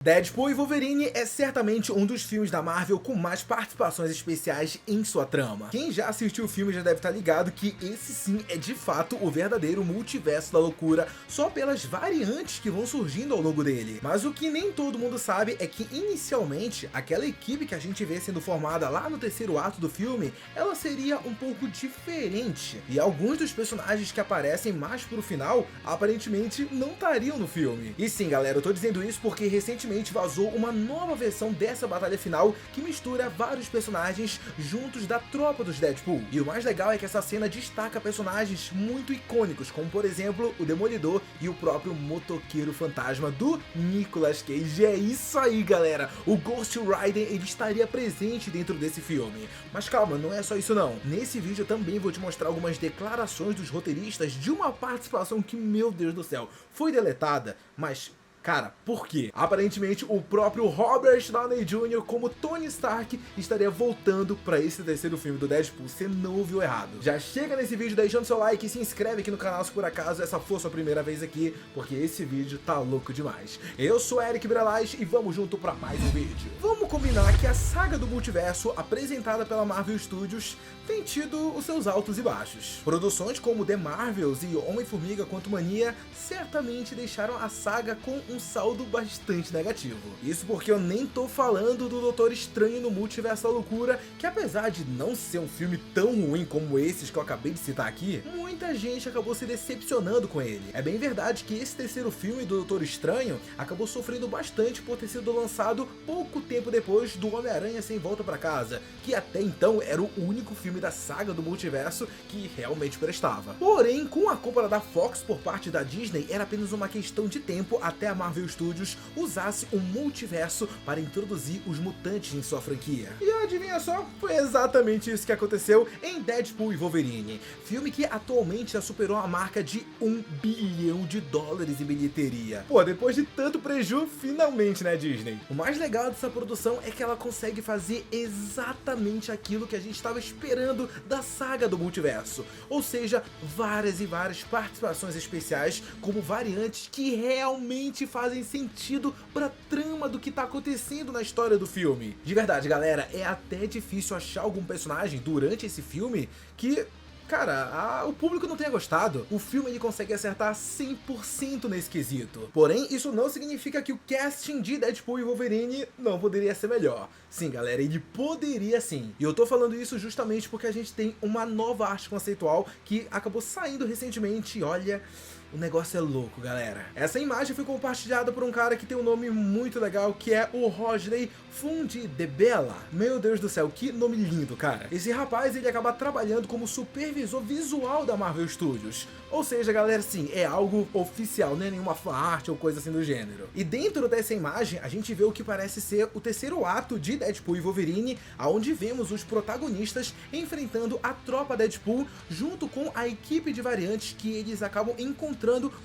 Deadpool e Wolverine é certamente um dos filmes da Marvel com mais participações especiais em sua trama. Quem já assistiu o filme já deve estar ligado que esse sim é de fato o verdadeiro multiverso da loucura, só pelas variantes que vão surgindo ao longo dele. Mas o que nem todo mundo sabe é que inicialmente aquela equipe que a gente vê sendo formada lá no terceiro ato do filme, ela seria um pouco diferente. E alguns dos personagens que aparecem mais pro final, aparentemente não estariam no filme. E sim galera, eu tô dizendo isso porque recentemente vazou uma nova versão dessa batalha final que mistura vários personagens juntos da tropa dos Deadpool. E o mais legal é que essa cena destaca personagens muito icônicos, como por exemplo o Demolidor e o próprio Motoqueiro Fantasma do Nicolas Cage. É isso aí galera, o Ghost Rider ele estaria presente dentro desse filme. Mas calma, não é só isso não. Nesse vídeo eu também vou te mostrar algumas declarações dos roteiristas de uma participação que, meu Deus do céu, foi deletada, mas cara, por quê? Aparentemente o próprio Robert Downey Jr. como Tony Stark estaria voltando para esse terceiro filme do Deadpool. Você não ouviu errado. Já chega nesse vídeo deixando seu like e se inscreve aqui no canal se por acaso essa for sua primeira vez aqui, porque esse vídeo tá louco demais. Eu sou Eric Brelaz e vamos junto para mais um vídeo. Vamos combinar que a saga do multiverso apresentada pela Marvel Studios tem tido os seus altos e baixos. Produções como The Marvels e Homem-Formiga Quantumania certamente deixaram a saga com um saldo bastante negativo. Isso porque eu nem tô falando do Doutor Estranho no Multiverso da Loucura, que apesar de não ser um filme tão ruim como esses que eu acabei de citar aqui, muita gente acabou se decepcionando com ele. É bem verdade que esse terceiro filme do Doutor Estranho acabou sofrendo bastante por ter sido lançado pouco tempo depois do Homem-Aranha Sem Volta Pra Casa, que até então era o único filme da saga do multiverso que realmente prestava. Porém, com a compra da Fox por parte da Disney, era apenas uma questão de tempo até a Marvel Studios usasse um multiverso para introduzir os mutantes em sua franquia. E adivinha só? Foi exatamente isso que aconteceu em Deadpool e Wolverine, filme que atualmente já superou a marca de $1 bilhão em bilheteria. Pô, depois de tanto preju, finalmente, né, Disney? O mais legal dessa produção é que ela consegue fazer exatamente aquilo que a gente estava esperando da saga do multiverso, ou seja, várias e várias participações especiais como variantes que realmente fazem sentido pra trama do que tá acontecendo na história do filme. De verdade, galera, é até difícil achar algum personagem durante esse filme que, cara, o público não tenha gostado. O filme ele consegue acertar 100% nesse quesito. Porém, isso não significa que o casting de Deadpool e Wolverine não poderia ser melhor. Sim, galera, ele poderia sim. E eu tô falando isso justamente porque a gente tem uma nova arte conceitual que acabou saindo recentemente e olha, o negócio é louco, galera. Essa imagem foi compartilhada por um cara que tem um nome muito legal, que é o Rodney Fundibella. Meu Deus do céu, que nome lindo, cara. Esse rapaz, ele acaba trabalhando como supervisor visual da Marvel Studios. Ou seja, galera, sim, é algo oficial, não é nenhuma fanart ou coisa assim do gênero. E dentro dessa imagem, a gente vê o que parece ser o terceiro ato de Deadpool e Wolverine, onde vemos os protagonistas enfrentando a tropa Deadpool junto com a equipe de variantes que eles acabam encontrando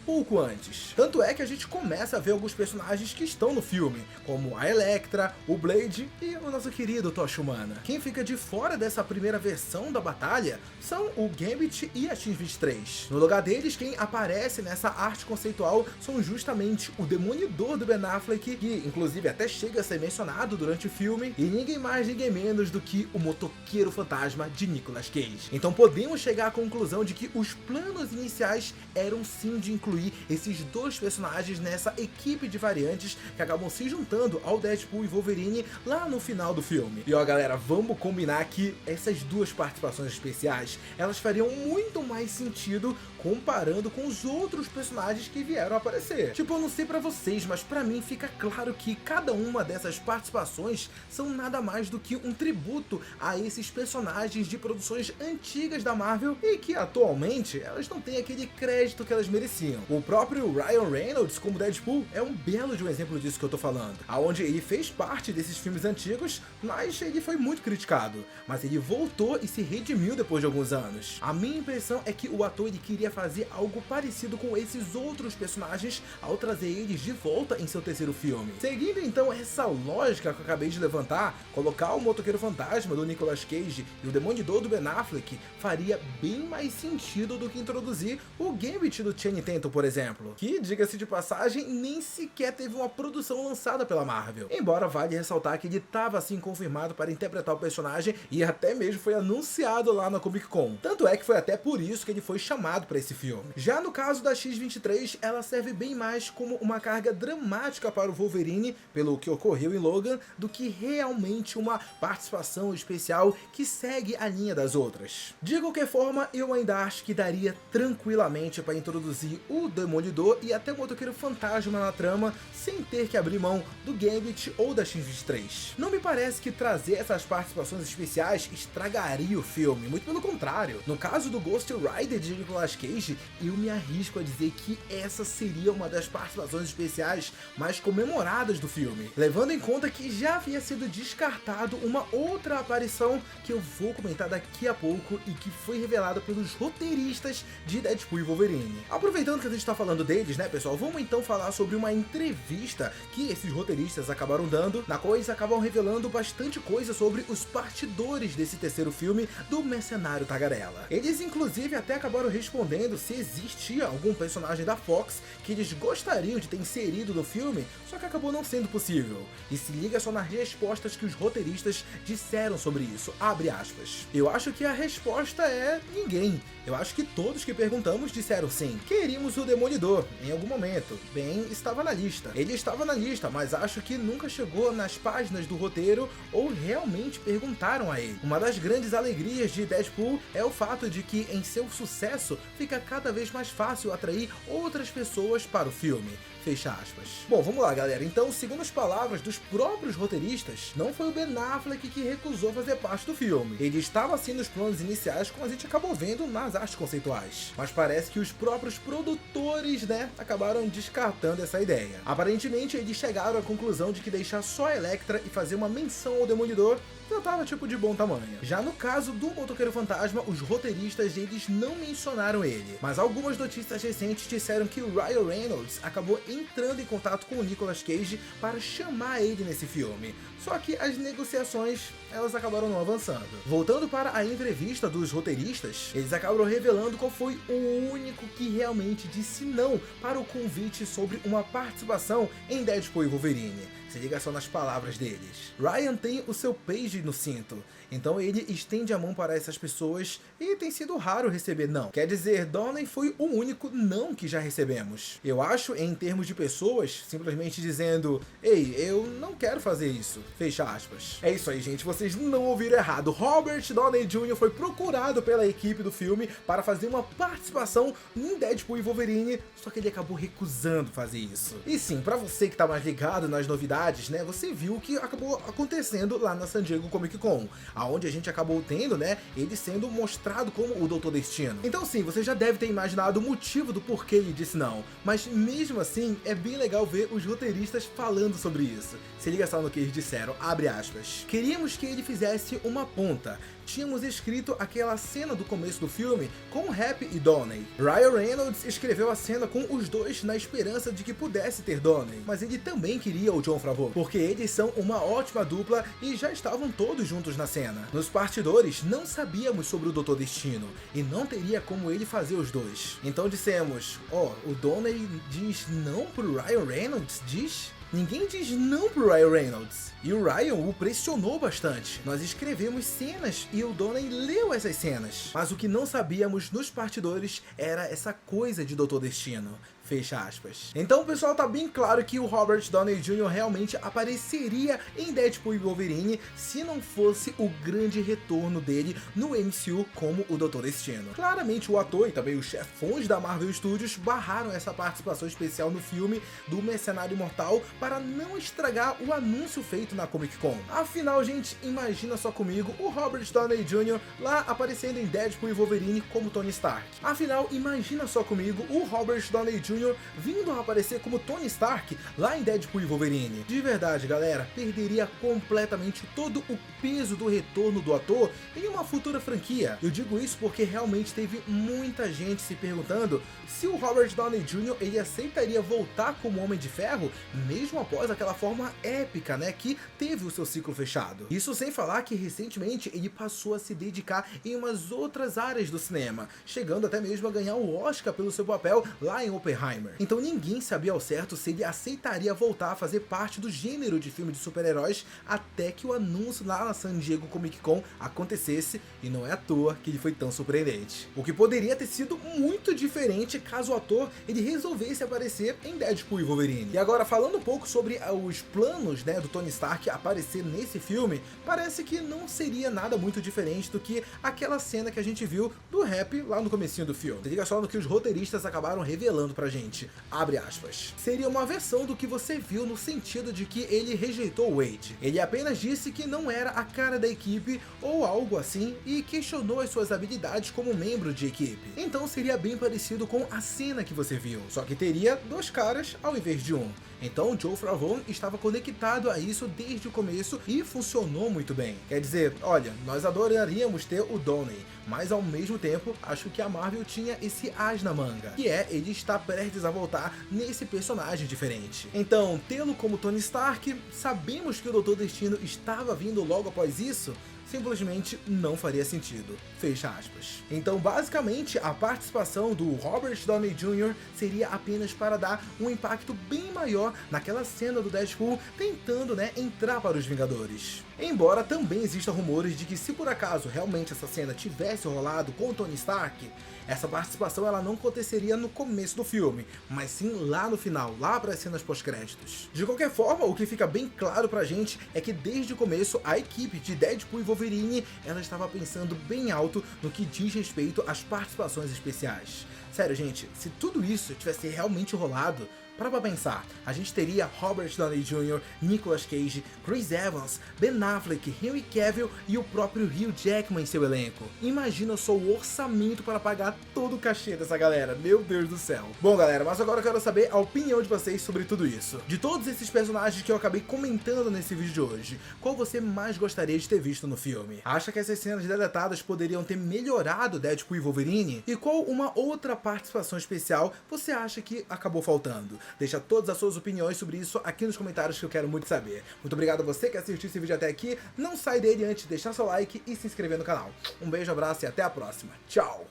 pouco antes. Tanto é que a gente começa a ver alguns personagens que estão no filme, como a Elektra, o Blade e o nosso querido Tocha Humana. Quem fica de fora dessa primeira versão da batalha são o Gambit e a X-23. No lugar deles, quem aparece nessa arte conceitual são justamente o Demolidor do Ben Affleck, que inclusive até chega a ser mencionado durante o filme, e ninguém mais, ninguém menos do que o Motoqueiro Fantasma de Nicolas Cage. Então podemos chegar à conclusão de que os planos iniciais eram sim de incluir esses dois personagens nessa equipe de variantes que acabam se juntando ao Deadpool e Wolverine lá no final do filme. E ó galera, vamos combinar que essas duas participações especiais, elas fariam muito mais sentido comparando com os outros personagens que vieram aparecer. Tipo, eu não sei pra vocês, mas pra mim fica claro que cada uma dessas participações são nada mais do que um tributo a esses personagens de produções antigas da Marvel e que atualmente elas não têm aquele crédito que elas mereciam. O próprio Ryan Reynolds como Deadpool é um belo de um exemplo disso que eu tô falando, aonde ele fez parte desses filmes antigos, mas ele foi muito criticado, mas ele voltou e se redimiu depois de alguns anos. A minha impressão é que o ator ele queria fazer algo parecido com esses outros personagens ao trazer eles de volta em seu terceiro filme. Seguindo então essa lógica que eu acabei de levantar, colocar o Motoqueiro Fantasma do Nicolas Cage e o Demolidor do Ben Affleck faria bem mais sentido do que introduzir o Gambit do Channing Tatum, por exemplo, que, diga-se de passagem, nem sequer teve uma produção lançada pela Marvel. Embora vale ressaltar que ele estava assim confirmado para interpretar o personagem e até mesmo foi anunciado lá na Comic Con. Tanto é que foi até por isso que ele foi chamado para esse filme. Já no caso da X-23, ela serve bem mais como uma carga dramática para o Wolverine, pelo que ocorreu em Logan, do que realmente uma participação especial que segue a linha das outras. De qualquer forma, eu ainda acho que daria tranquilamente para introduzir o Demolidor e até o Motoqueiro Fantasma na trama, sem ter que abrir mão do Gambit ou da X-23. Não me parece que trazer essas participações especiais estragaria o filme, muito pelo contrário. No caso do Ghost Rider de Nicolas Cage, eu me arrisco a dizer que essa seria uma das participações especiais mais comemoradas do filme, levando em conta que já havia sido descartado uma outra aparição que eu vou comentar daqui a pouco e que foi revelada pelos roteiristas de Deadpool e Wolverine. Aproveitando que a gente está falando deles, né, pessoal, vamos então falar sobre uma entrevista que esses roteiristas acabaram dando, na qual eles acabam revelando bastante coisa sobre os bastidores desse terceiro filme do Mercenário Tagarela. Eles inclusive até acabaram respondendo se existia algum personagem da Fox que eles gostariam de ter inserido no filme, só que acabou não sendo possível. E se liga só nas respostas que os roteiristas disseram sobre isso, abre aspas. Eu acho que a resposta é ninguém. Eu acho que todos que perguntamos disseram sim. Queríamos o Demolidor, em algum momento. Bem, estava na lista. Ele estava na lista, mas acho que nunca chegou nas páginas do roteiro ou realmente perguntaram a ele. Uma das grandes alegrias de Deadpool é o fato de que em seu sucesso fica cada vez mais fácil atrair outras pessoas para o filme. Fecha aspas. Bom, vamos lá, galera. Então, segundo as palavras dos próprios roteiristas, não foi o Ben Affleck que recusou fazer parte do filme. Ele estava assim nos planos iniciais, como a gente acabou vendo nas artes conceituais. Mas parece que os próprios produtores, né, acabaram descartando essa ideia. Aparentemente, eles chegaram à conclusão de que deixar só a Elektra e fazer uma menção ao Demolidor já tava tipo de bom tamanho. Já no caso do Motoqueiro Fantasma, os roteiristas eles não mencionaram ele, mas algumas notícias recentes disseram que o Ryan Reynolds acabou entrando em contato com o Nicolas Cage para chamar ele nesse filme. Só que as negociações, elas acabaram não avançando. Voltando para a entrevista dos roteiristas, eles acabaram revelando qual foi o único que realmente disse não para o convite sobre uma participação em Deadpool e Wolverine. Se liga só nas palavras deles. Ryan tem o seu page no cinto, então ele estende a mão para essas pessoas e tem sido raro receber não. Quer dizer, Downey foi o único não que já recebemos. Eu acho, em termos de pessoas, simplesmente dizendo, ei, eu não quero fazer isso. Fecha aspas. É isso aí, gente, vocês não ouviram errado. Robert Downey Jr. foi procurado pela equipe do filme para fazer uma participação em Deadpool e Wolverine, só que ele acabou recusando fazer isso. E sim, pra você que tá mais ligado nas novidades, né, você viu o que acabou acontecendo lá na San Diego Comic Con, aonde a gente acabou tendo, né, ele sendo mostrado como o Doutor Destino. Então sim, você já deve ter imaginado o motivo do porquê ele disse não, mas mesmo assim, é bem legal ver os roteiristas falando sobre isso. Se liga só no que eles disseram, abre aspas. Queríamos que ele fizesse uma ponta. Tínhamos escrito aquela cena do começo do filme com Happy e Downey. Ryan Reynolds escreveu a cena com os dois na esperança de que pudesse ter Downey, mas ele também queria o Jon Favreau, porque eles são uma ótima dupla e já estavam todos juntos na cena. Nos bastidores, não sabíamos sobre o Doutor Destino e não teria como ele fazer os dois. Então dissemos, o Downey diz não pro Ryan Reynolds? Diz? Ninguém diz não pro Ryan Reynolds. E o Ryan o pressionou bastante. Nós escrevemos cenas e o Downey leu essas cenas. Mas o que não sabíamos nos bastidores era essa coisa de Doutor Destino. Fecha aspas. Então, pessoal, tá bem claro que o Robert Downey Jr. realmente apareceria em Deadpool e Wolverine se não fosse o grande retorno dele no MCU como o Doutor Destino. Claramente, o ator e também os chefões da Marvel Studios barraram essa participação especial no filme do Mercenário Imortal para não estragar o anúncio feito na Comic Con. Afinal, gente, imagina só comigo o Robert Downey Jr. lá aparecendo em Deadpool e Wolverine como Tony Stark. Afinal, imagina só comigo o Robert Downey Jr. Jr. vindo a aparecer como Tony Stark lá em Deadpool e Wolverine. De verdade, galera, perderia completamente todo o peso do retorno do ator em uma futura franquia. Eu digo isso porque realmente teve muita gente se perguntando se o Robert Downey Jr. ele aceitaria voltar como Homem de Ferro, mesmo após aquela forma épica, né, que teve o seu ciclo fechado. Isso sem falar que recentemente ele passou a se dedicar em umas outras áreas do cinema, chegando até mesmo a ganhar o Oscar pelo seu papel lá em Oppenheimer. Então ninguém sabia ao certo se ele aceitaria voltar a fazer parte do gênero de filme de super-heróis até que o anúncio lá na San Diego Comic Con acontecesse, e não é à toa que ele foi tão surpreendente. O que poderia ter sido muito diferente caso o ator ele resolvesse aparecer em Deadpool e Wolverine. E agora, falando um pouco sobre os planos, né, do Tony Stark aparecer nesse filme, parece que não seria nada muito diferente do que aquela cena que a gente viu do rap lá no comecinho do filme. Se liga só no que os roteiristas acabaram revelando pra gente, abre aspas. Seria uma versão do que você viu no sentido de que ele rejeitou o Wade. Ele apenas disse que não era a cara da equipe ou algo assim e questionou as suas habilidades como membro de equipe. Então seria bem parecido com a cena que você viu, só que teria dois caras ao invés de um. Então Joe Favreau estava conectado a isso desde o começo e funcionou muito bem. Quer dizer, olha, nós adoraríamos ter o Downey, mas ao mesmo tempo acho que a Marvel tinha esse as na manga, que é ele está prestes a voltar nesse personagem diferente. Então, tê-lo como Tony Stark, sabemos que o Doutor Destino estava vindo logo após isso, simplesmente não faria sentido. Fecha aspas. Então, basicamente, a participação do Robert Downey Jr. seria apenas para dar um impacto bem maior naquela cena do Deadpool tentando, né, entrar para os Vingadores. Embora também existam rumores de que se por acaso realmente essa cena tivesse rolado com o Tony Stark, essa participação ela não aconteceria no começo do filme, mas sim lá no final, lá para as cenas pós-créditos. De qualquer forma, o que fica bem claro pra gente é que desde o começo a equipe de Deadpool e Wolverine ela estava pensando bem alto no que diz respeito às participações especiais. Sério, gente, se tudo isso tivesse realmente rolado, para pra pensar, a gente teria Robert Downey Jr., Nicolas Cage, Chris Evans, Ben Affleck, Henry Cavill e o próprio Hugh Jackman em seu elenco. Imagina só o orçamento para pagar todo o cachê dessa galera, meu Deus do céu. Bom galera, mas agora eu quero saber a opinião de vocês sobre tudo isso. De todos esses personagens que eu acabei comentando nesse vídeo de hoje, qual você mais gostaria de ter visto no filme? Acha que essas cenas deletadas poderiam ter melhorado Deadpool e Wolverine? E qual uma outra participação especial você acha que acabou faltando? Deixa todas as suas opiniões sobre isso aqui nos comentários que eu quero muito saber. Muito obrigado a você que assistiu esse vídeo até aqui. Não sai dele antes de deixar seu like e se inscrever no canal. Um beijo, abraço e até a próxima. Tchau!